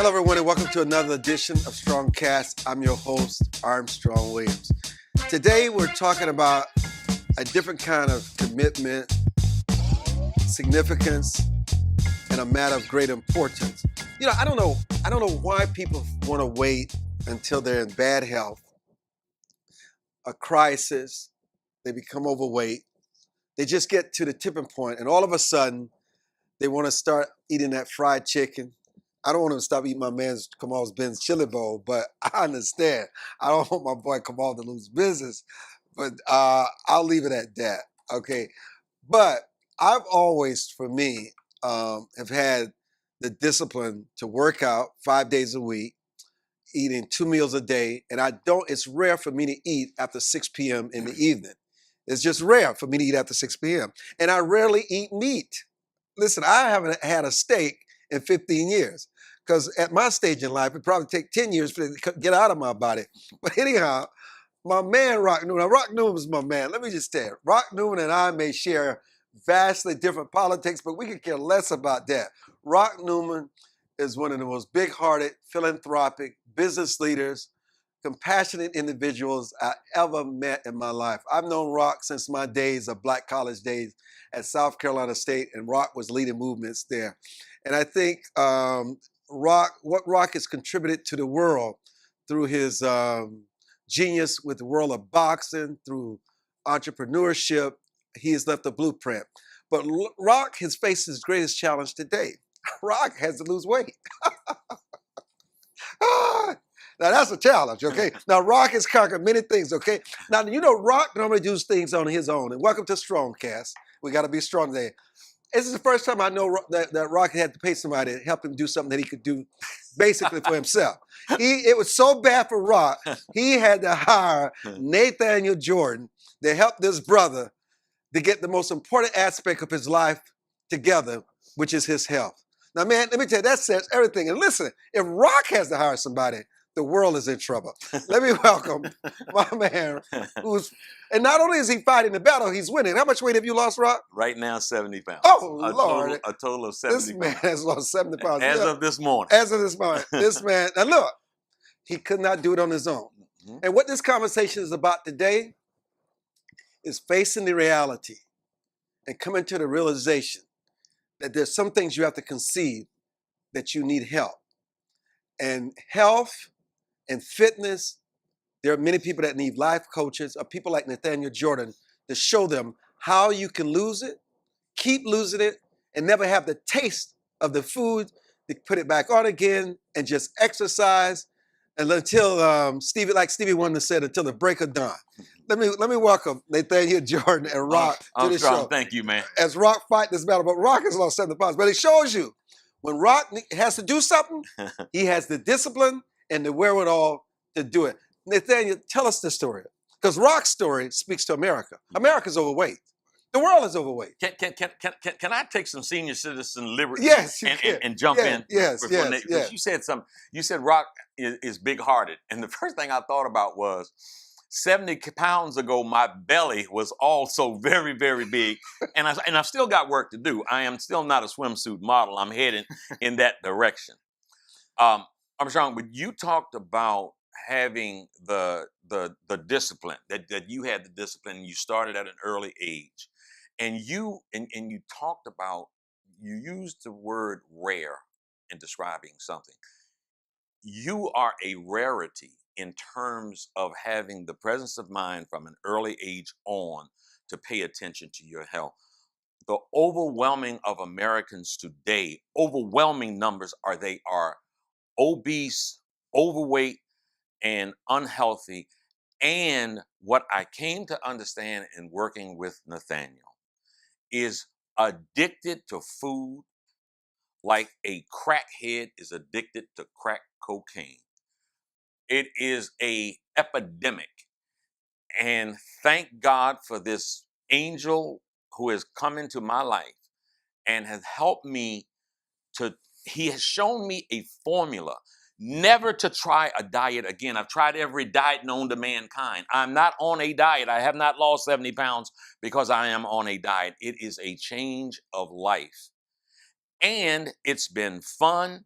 Hello, everyone, and welcome to another edition of StrongCast. I'm your host, Armstrong Williams. Today, we're talking about a different kind of commitment, significance, and a matter of great importance. You know, I don't know why people want to wait until they're in bad health, a crisis, they become overweight, they just get to the tipping point, and all of a sudden, they want to start eating that fried chicken. I don't want to stop eating my man's Kamal's Ben's chili bowl, but I understand. I don't want my boy Kamal to lose business, but I'll leave it at that, okay? But I've always, for me, have had the discipline to work out 5 days a week, eating 2 meals a day, and it's rare for me to eat after 6 p.m. in the evening. It's just rare for me to eat after 6 p.m. And I rarely eat meat. Listen, I haven't had a steak in 15 years. Because at my stage in life, it probably take 10 years for it to get out of my body. But anyhow, my man Rock Newman, now Rock Newman is my man. Let me just tell you, Rock Newman and I may share vastly different politics, but we could care less about that. Rock Newman is one of the most big-hearted, philanthropic, business leaders, compassionate individuals I ever met in my life. I've known Rock since my days of black college days at South Carolina State, and Rock was leading movements there. And I think what Rock has contributed to the world through his genius with the world of boxing, through entrepreneurship, he has left a blueprint. But Rock has faced his greatest challenge today. Rock has to lose weight. Now that's a challenge, okay? Now Rock has conquered many things, okay? Now you know Rock normally does things on his own. And welcome to StrongCast. We got to be strong today. This is the first time I know that Rock had to pay somebody to help him do something that he could do basically for himself. It was so bad for Rock, he had to hire Nathaniel Jordan to help this brother to get the most important aspect of his life together, which is his health. Now, man, let me tell you, that says everything. And listen, if Rock has to hire somebody, the world is in trouble. Let me welcome my man and not only is he fighting the battle, he's winning. How much weight have you lost, Rock? Right now, 70 pounds. Oh, Lord. A total of 70 This man has lost 70 pounds. As of this morning. As of this morning. This man, now look, he could not do it on his own. Mm-hmm. And what this conversation is about today is facing the reality and coming to the realization that there's some things you have to concede that you need help. And health and fitness, there are many people that need life coaches or people like Nathaniel Jordan to show them how you can lose it, keep losing it, and never have the taste of the food to put it back on again and just exercise and until Stevie Wonder said, until the break of dawn. Let me welcome Nathaniel Jordan and Rock to the show. Thank you, man. As Rock fight this battle, but Rock has lost 70 pounds. But it shows you when Rock has to do something, he has the discipline and the wherewithal to do it. Nathaniel, tell us the story. Because Rock's story speaks to America. America's overweight. The world is overweight. Can I take some senior citizen liberty? Yes, and jump in? Yes. You said something. You said Rock is big-hearted. And the first thing I thought about was 70 pounds ago, my belly was also very, very big. And I've still got work to do. I am still not a swimsuit model. I'm heading in that direction. Armstrong, but you talked about having the discipline, that you had the discipline and you started at an early age. And you talked about, you used the word rare in describing something. You are a rarity in terms of having the presence of mind from an early age on to pay attention to your health. The overwhelming of Americans today, overwhelming numbers they are obese, overweight, and unhealthy. And what I came to understand in working with Nathaniel is addicted to food like a crackhead is addicted to crack cocaine. It is an epidemic. And thank God for this angel who has come into my life and has helped me he has shown me a formula never to try a diet again. I've tried every diet known to mankind. I'm not on a diet. I have not lost 70 pounds because I am on a diet. It is a change of life. And it's been fun.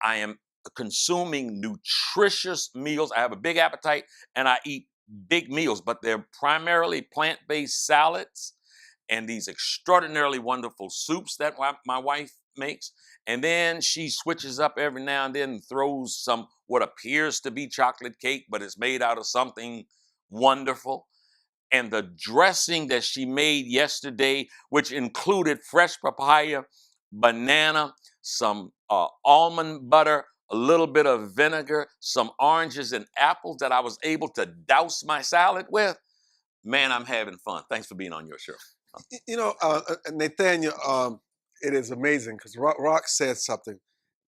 I am consuming nutritious meals. I have a big appetite and I eat big meals, but they're primarily plant-based salads and these extraordinarily wonderful soups that my wife makes. And then she switches up every now and then and throws some what appears to be chocolate cake, but it's made out of something wonderful. And the dressing that she made yesterday, which included fresh papaya, banana, some almond butter, a little bit of vinegar, some oranges and apples that I was able to douse my salad with. Man, I'm having fun. Thanks for being on your show. Nathaniel, it is amazing because Rock said something,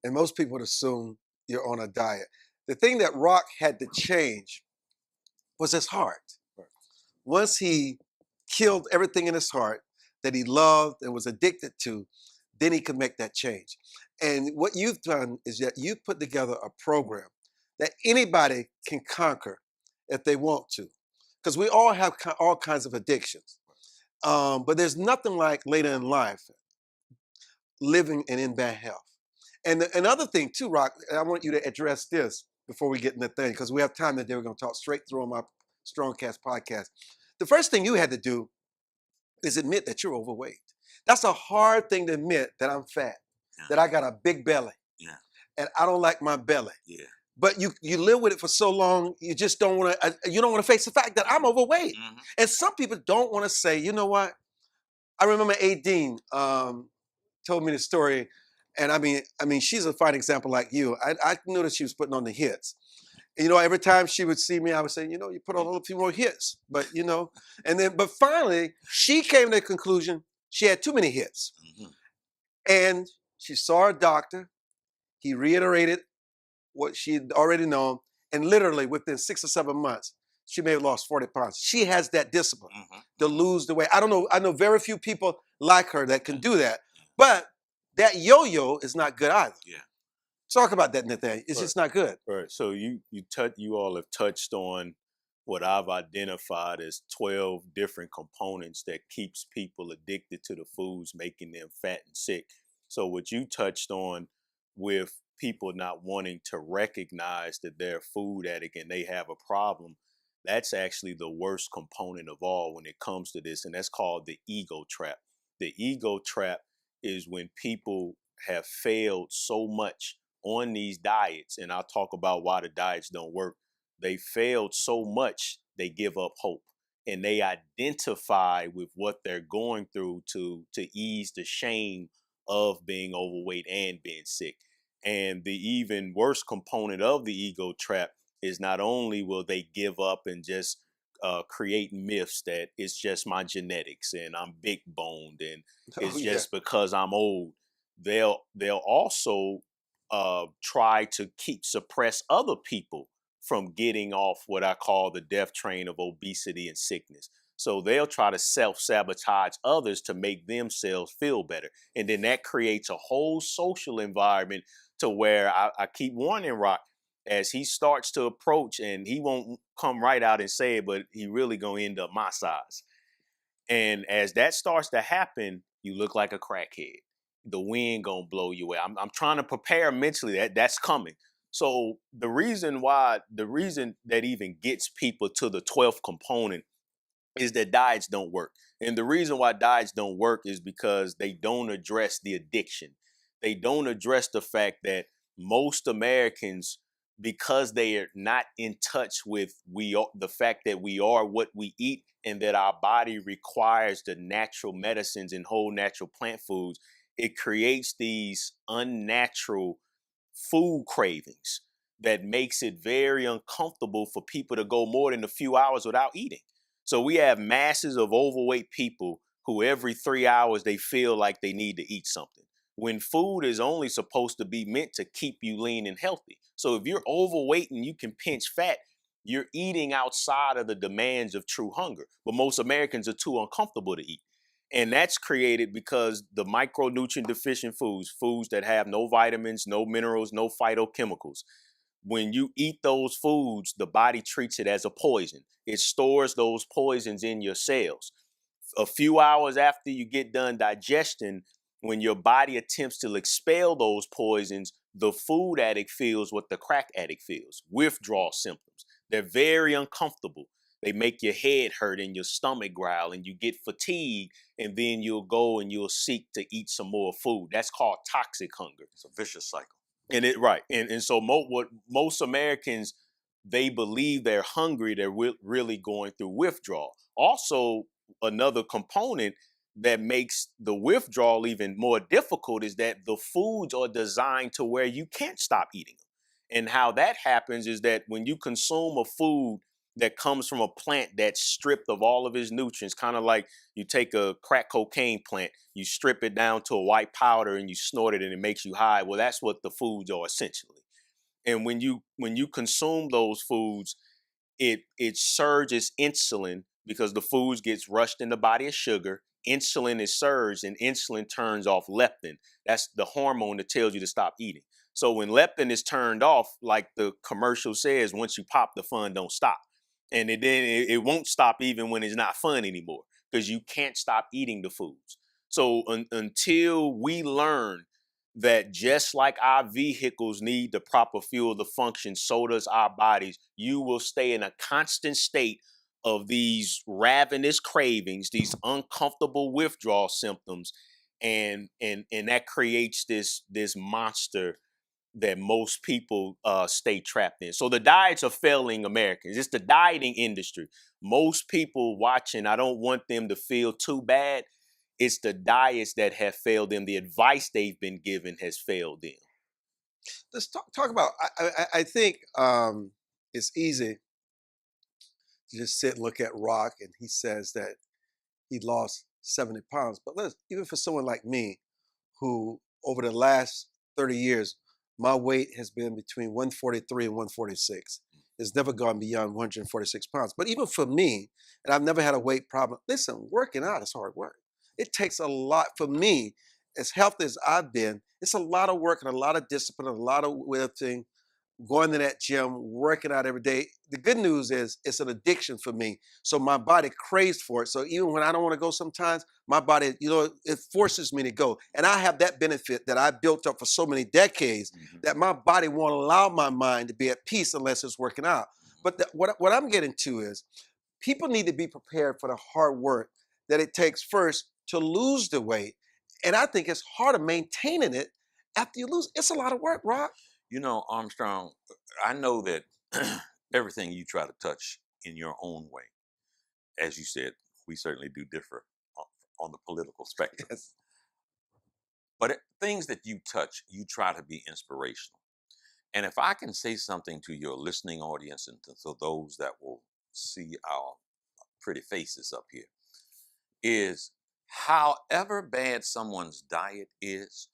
and most people would assume you're on a diet. The thing that Rock had to change was his heart. Once he killed everything in his heart that he loved and was addicted to, then he could make that change. And what you've done is that you've put together a program that anybody can conquer if they want to. Because we all have all kinds of addictions. But there's nothing like later in life living and in bad health. And another thing too, Rock, I want you to address this before we get in the thing, because we have time today. We're going to talk straight through on my StrongCast podcast. The first thing you had to do is admit that you're overweight. That's a hard thing to admit, that I'm fat, that I got a big belly, and I don't like my belly. But you live with it for so long, you just don't want to face the fact that I'm overweight. And some people don't want to say, you know what? I remember Adine told me the story, and I mean, she's a fine example like you. I knew that she was putting on the hits. And, every time she would see me, I would say, you put on a little few more hits, but but finally she came to the conclusion she had too many hits, and she saw a doctor. He reiterated what she had already known, and literally within 6 or 7 months, she may have lost 40 pounds. She has that discipline to lose the weight. I know very few people like her that can do that, but that yo-yo is not good either. Talk about that, Nathaniel. It's just not good. Right. So you all have touched on what I've identified as 12 different components that keeps people addicted to the foods, making them fat and sick. So what you touched on with people not wanting to recognize that they're a food addict and they have a problem, that's actually the worst component of all when it comes to this, and that's called the ego trap. The ego trap is when people have failed so much on these diets, and I'll talk about why the diets don't work. They failed so much, they give up hope, and they identify with what they're going through to ease the shame of being overweight and being sick. And the even worse component of the ego trap is not only will they give up and just create myths that it's just my genetics and I'm big boned and it's just because I'm old. They'll also try to suppress other people from getting off what I call the death train of obesity and sickness. So they'll try to self-sabotage others to make themselves feel better. And then that creates a whole social environment to where I keep warning Rock, as he starts to approach, and he won't come right out and say it, but he really gonna end up my size. And as that starts to happen, you look like a crackhead. The wind gonna blow you away. I'm trying to prepare mentally that's coming. So the reason that even gets people to the 12th component is that diets don't work. And the reason why diets don't work is because they don't address the addiction. They don't address the fact that most Americans, because they are not in touch with the fact that we are what we eat and that our body requires the natural medicines and whole natural plant foods, it creates these unnatural food cravings that makes it very uncomfortable for people to go more than a few hours without eating. So we have masses of overweight people who every 3 hours they feel like they need to eat something, when food is only supposed to be meant to keep you lean and healthy. So if you're overweight and you can pinch fat, you're eating outside of the demands of true hunger. But most Americans are too uncomfortable to eat. And that's created because the micronutrient deficient foods that have no vitamins, no minerals, no phytochemicals, when you eat those foods, the body treats it as a poison. It stores those poisons in your cells. A few hours after you get done digestion, when your body attempts to expel those poisons, the food addict feels what the crack addict feels, withdrawal symptoms. They're very uncomfortable. They make your head hurt and your stomach growl and you get fatigued, and then you'll go and you'll seek to eat some more food. That's called toxic hunger. It's a vicious cycle. And so what most Americans, they believe they're hungry, they're really going through withdrawal. Also, another component that makes the withdrawal even more difficult is that the foods are designed to where you can't stop eating them. And how that happens is that when you consume a food that comes from a plant that's stripped of all of its nutrients, kind of like you take a crack cocaine plant, you strip it down to a white powder and you snort it and it makes you high. Well, that's what the foods are essentially. And when you consume those foods, it surges insulin because the foods gets rushed in the body as sugar. Insulin is surged and insulin turns off leptin. That's the hormone that tells you to stop eating. So when leptin is turned off, like the commercial says, once you pop, the fun don't stop. And it won't stop even when it's not fun anymore because you can't stop eating the foods. So until we learn that just like our vehicles need the proper fuel to function, so does our bodies, you will stay in a constant state of these ravenous cravings, these uncomfortable withdrawal symptoms, and that creates this monster that most people stay trapped in. So the diets are failing Americans. It's the dieting industry. Most people watching, I don't want them to feel too bad. It's the diets that have failed them. The advice they've been given has failed them. Let's talk about, I think it's easy to just sit and look at Rock, and he says that he lost 70 pounds. But even for someone like me, who over the last 30 years, my weight has been between 143 and 146. It's never gone beyond 146 pounds. But even for me, and I've never had a weight problem, listen, working out is hard work. It takes a lot for me, as healthy as I've been, it's a lot of work and a lot of discipline, and a lot of lifting, going to that gym, working out every day. The good news is it's an addiction for me. So my body craves for it. So even when I don't want to go sometimes, my body, it forces me to go. And I have that benefit that I built up for so many decades that my body won't allow my mind to be at peace unless it's working out. But what I'm getting to is people need to be prepared for the hard work that it takes first to lose the weight. And I think it's harder maintaining it after you lose. It's a lot of work, Rob. Armstrong, I know that everything you try to touch in your own way, as you said, we certainly do differ on the political spectrum. Yes. But things that you touch, you try to be inspirational. And if I can say something to your listening audience and to those that will see our pretty faces up here, is however bad someone's diet is,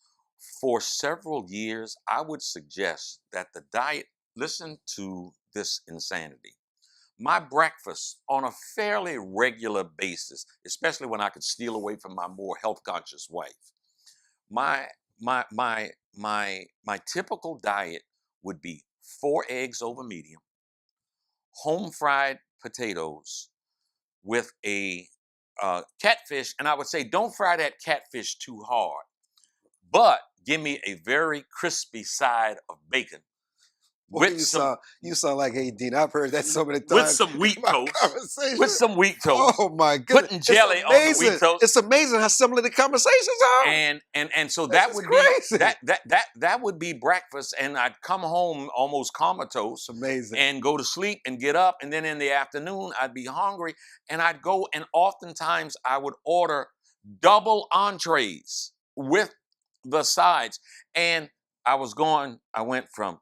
for several years, I would suggest that the diet, listen to this insanity. My breakfast on a fairly regular basis, especially when I could steal away from my more health conscious wife, my typical diet would be 4 eggs over medium, home fried potatoes with a catfish, and I would say don't fry that catfish too hard, but give me a very crispy side of bacon. Boy, you sound like hey Dean. I've heard that so many times. With some wheat toast. With some wheat toast. Oh my goodness! Putting jelly on the wheat toast. It's amazing how similar the conversations are. And so that would crazy. that would be breakfast, and I'd come home almost comatose. Amazing. And go to sleep and get up, and then in the afternoon I'd be hungry, and I'd go, and oftentimes I would order double entrees with the sides, and I went from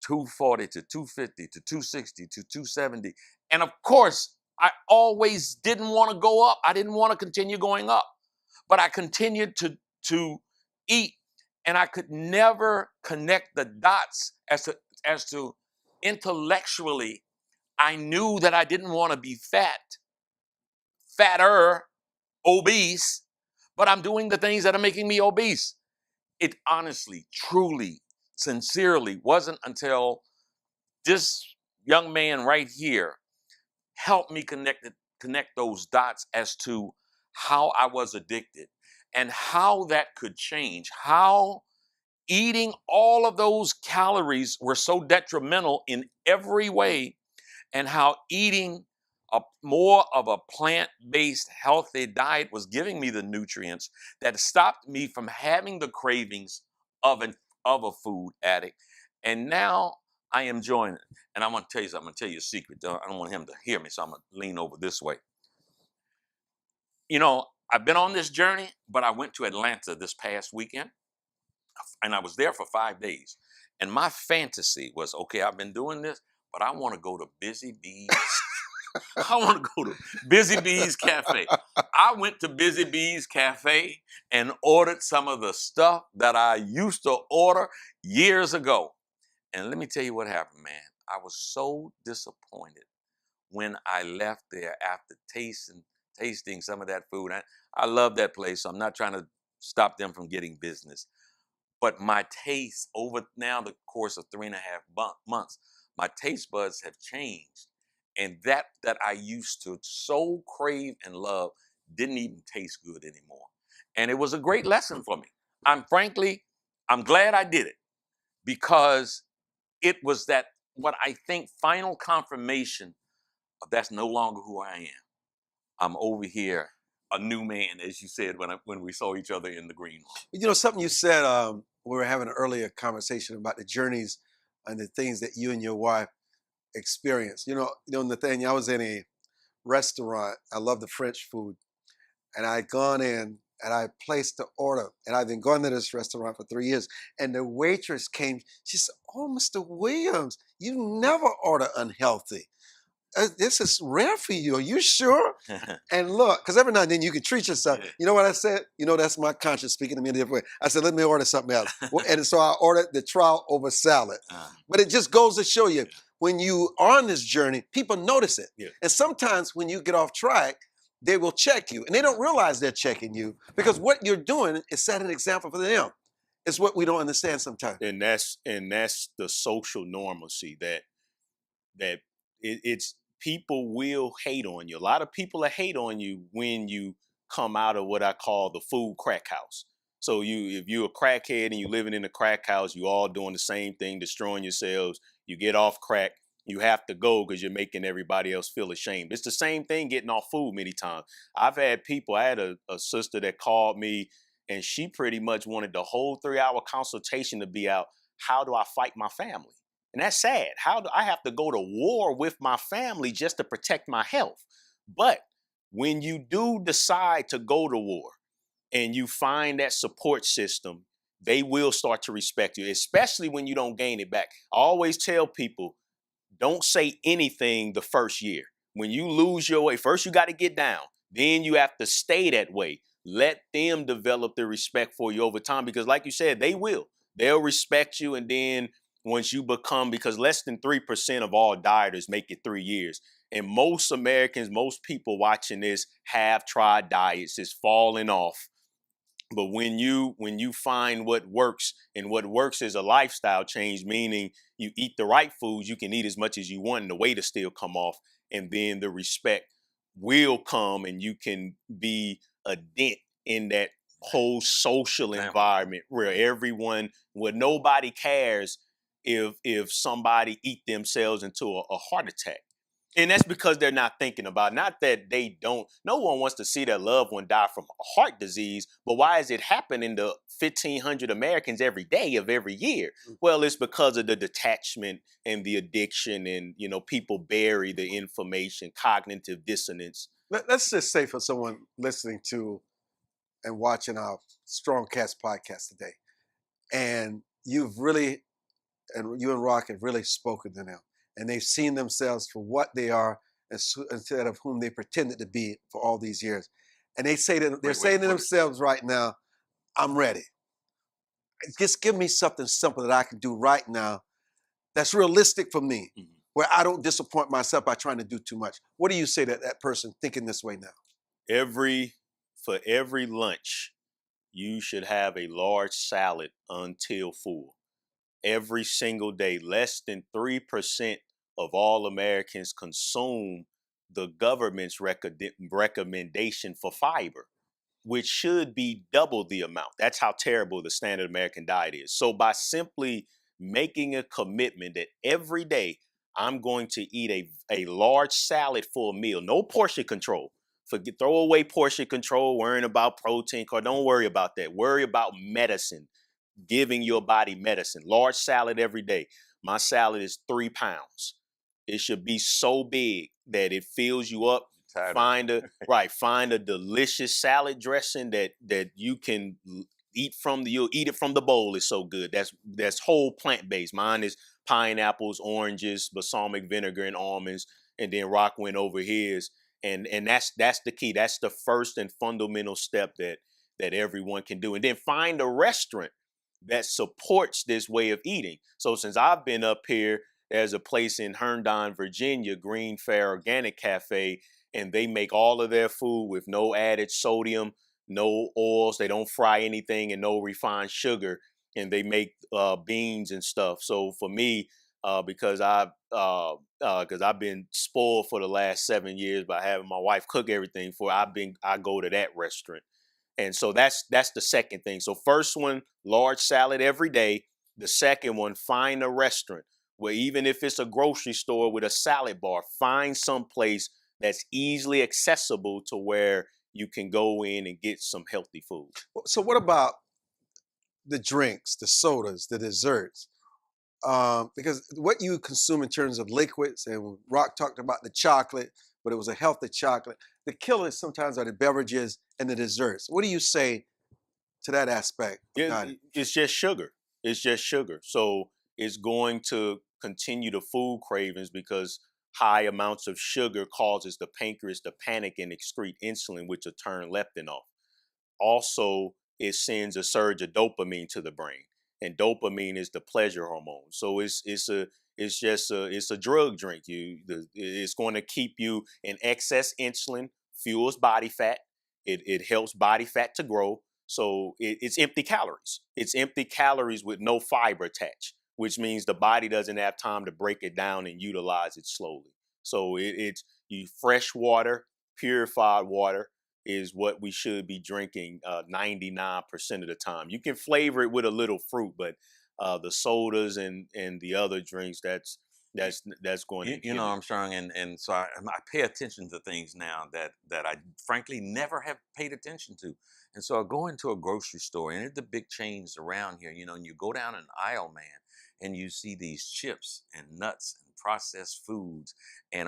240 to 250 to 260 to 270. And of course, I always didn't want to go up. I didn't want to continue going up. But I continued to eat, and I could never connect the dots as to intellectually, I knew that I didn't want to be fatter, obese, but I'm doing the things that are making me obese. It honestly, truly, sincerely wasn't until this young man right here helped me connect those dots as to how I was addicted and how that could change, how eating all of those calories were so detrimental in every way, and how eating more of a plant-based healthy diet was giving me the nutrients that stopped me from having the cravings of a food addict. And now I am enjoying it. And I'm going to tell you something. I'm going to tell you a secret. I don't want him to hear me, so I'm going to lean over this way. You know, I've been on this journey, but I went to Atlanta this past weekend, and I was there for 5 days. And my fantasy was, okay, I've been doing this, but I want to go to Busy Bees. I want to go to Busy Bees Cafe. I went to Busy Bees Cafe and ordered some of the stuff that I used to order years ago. And let me tell you what happened, man. I was so disappointed when I left there after tasting some of that food. I love that place, so I'm not trying to stop them from getting business. But my taste, over now the course of 3.5 months, my taste buds have changed. And that I used to so crave and love didn't even taste good anymore. And it was a great lesson for me. I'm glad I did it, because it was that, what I think, final confirmation of that's no longer who I am. I'm over here, a new man, as you said when we saw each other in the green room. You know, something you said, we were having an earlier conversation about the journeys and the things that you and your wife experienced. You know, Nathaniel, I was in a restaurant. I love the French food. And I had gone in and I placed the order. And I've been going to this restaurant for 3 years. And the waitress came. She said, "Oh, Mr. Williams, you never order unhealthy. This is rare for you. Are you sure?" And look, because every now and then you can treat yourself. Yeah. You know what I said? You know, that's my conscience speaking to me in a different way. I said, let me order something else. And so I ordered the trout over salad. But it just goes to show you, when you are on this journey, people notice it. Yeah. And sometimes when you get off track, they will check you. And they don't realize they're checking you, because what you're doing is setting an example for them. It's what we don't understand sometimes. And that's the social normalcy that it's people will hate on you. A lot of people will hate on you when you come out of what I call the food crack house. So if you're a crackhead and you're living in a crack house, you all doing the same thing, destroying yourselves. You get off crack, you have to go because you're making everybody else feel ashamed. It's the same thing getting off food many times. I had a sister that called me, and she pretty much wanted the whole 3-hour consultation to be out. How do I fight my family? And that's sad. How do I have to go to war with my family just to protect my health? But when you do decide to go to war and you find that support system, they will start to respect you, especially when you don't gain it back. I always tell people, don't say anything the first year. When you lose your way, first you got to get down. Then you have to stay that way. Let them develop the respect for you over time, because like you said, they will. They'll respect you, and then once you become, because less than 3% of all dieters make it 3 years. And most Americans, most people watching this have tried diets, it's falling off. But when you find what works, and what works is a lifestyle change, meaning you eat the right foods, you can eat as much as you want and the weight will still come off. And then the respect will come, and you can be a dent in that whole social environment where nobody cares if somebody eat themselves into a heart attack. And that's because they're not thinking about, not that they don't, no one wants to see their loved one die from heart disease, but why is it happening to 1,500 Americans every day of every year? Well, it's because of the detachment and the addiction, and, people bury the information, cognitive dissonance. Let's just say, for someone listening to and watching our StrongCast podcast today, and you and Rock have really spoken to them, and they've seen themselves for what they are instead of whom they pretended to be for all these years. And they're saying to themselves right now, I'm ready. Just give me something simple that I can do right now that's realistic for me, where I don't disappoint myself by trying to do too much. What do you say to that person thinking this way now? For every lunch, you should have a large salad until full. Every single day. Less than 3% of all Americans consume the government's recommendation for fiber. which should be double the amount. That's how terrible the standard American diet is. So by simply making a commitment that every day I'm going to eat a large salad for a meal, no portion control. Throw away portion control, worrying about protein, don't worry about that. Worry about medicine, giving your body medicine. Large salad every day. My salad is 3 pounds. It should be so big that it fills you up. Find a delicious salad dressing that you can you'll eat it from the bowl. It's so good. That's whole plant-based. Mine is pineapples, oranges, balsamic vinegar, and almonds. And then Rock went over his. And that's the key. That's the first and fundamental step that everyone can do. And then find a restaurant that supports this way of eating. So since I've been up here, there's a place in Herndon, Virginia, Green Fair Organic Cafe, and they make all of their food with no added sodium, no oils. They don't fry anything, and no refined sugar. And they make beans and stuff. So for me, because I've been spoiled for the last 7 years by having my wife cook everything I go to that restaurant. And so that's the second thing. So first one, large salad every day. The second one, find a restaurant where even if it's a grocery store with a salad bar, find some place that's easily accessible to where you can go in and get some healthy food. So what about the drinks, the sodas, the desserts? Because what you consume in terms of liquids, and Rock talked about the chocolate, but it was a healthy chocolate. The killers sometimes are the beverages and the desserts. What do you say to that aspect? It's just sugar. It's just sugar. So it's going to continue the food cravings because high amounts of sugar causes the pancreas to panic and excrete insulin, which will turn leptin off. Also, it sends a surge of dopamine to the brain, and dopamine is the pleasure hormone. So it's a drug drink. It's going to keep you in excess insulin, fuels body fat. It helps body fat to grow. So it's empty calories. It's empty calories with no fiber attached, which means the body doesn't have time to break it down and utilize it slowly. So it's fresh water, purified water is what we should be drinking 99% of the time. You can flavor it with a little fruit, but the sodas and the other drinks, that's going to you know, Armstrong, and so I pay attention to things now that I frankly never have paid attention to. And so I go into a grocery store, and it's the big chains around here, you know, and you go down an aisle, man, and you see these chips and nuts and processed foods, and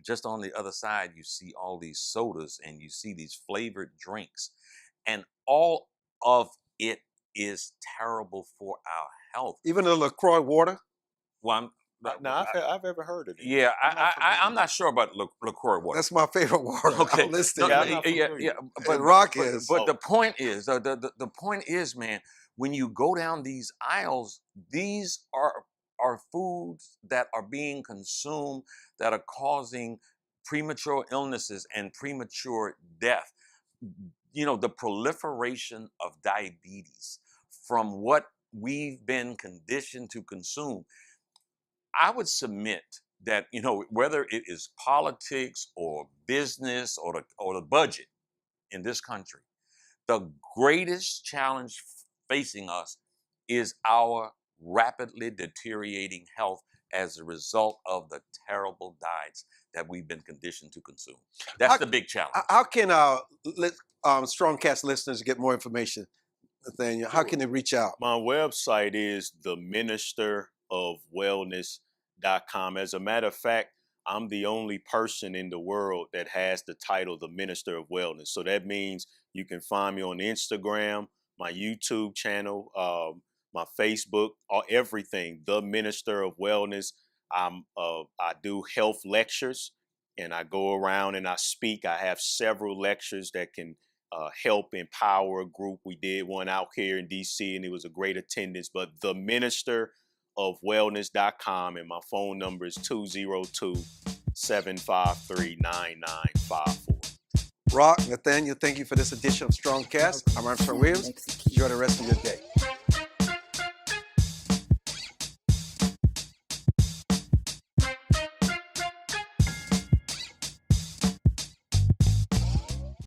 just on the other side, you see all these sodas, and you see these flavored drinks, and all of it is terrible for our health. Even the LaCroix water? Well, I've ever heard of it. Yeah, I'm not sure about LaCroix water. That's my favorite water. Okay, But Rock is. But the point is, the point is, man, when you go down these aisles, these are foods that are being consumed that are causing premature illnesses and premature death. You know, the proliferation of diabetes from what we've been conditioned to consume. I would submit that, you know, whether it is politics or business or the budget in this country, the greatest challenge facing us is our rapidly deteriorating health as a result of the terrible diets that we've been conditioned to consume. That's the big challenge. How can StrongCast listeners get more information, Nathaniel? How can they reach out? My website is theministerofwellness.com. As a matter of fact, I'm the only person in the world that has the title, the Minister of Wellness. So that means you can find me on Instagram, my YouTube channel, my Facebook, or everything, the Minister of Wellness. I do health lectures, and I go around and I speak. I have several lectures that can help empower a group. We did one out here in DC, and it was a great attendance. But the ministerofwellness.com, and my phone number is 202-753-9954. Rock, Nathaniel, thank you for this edition of StrongCast. I'm Armstrong Williams. Enjoy the rest of your day.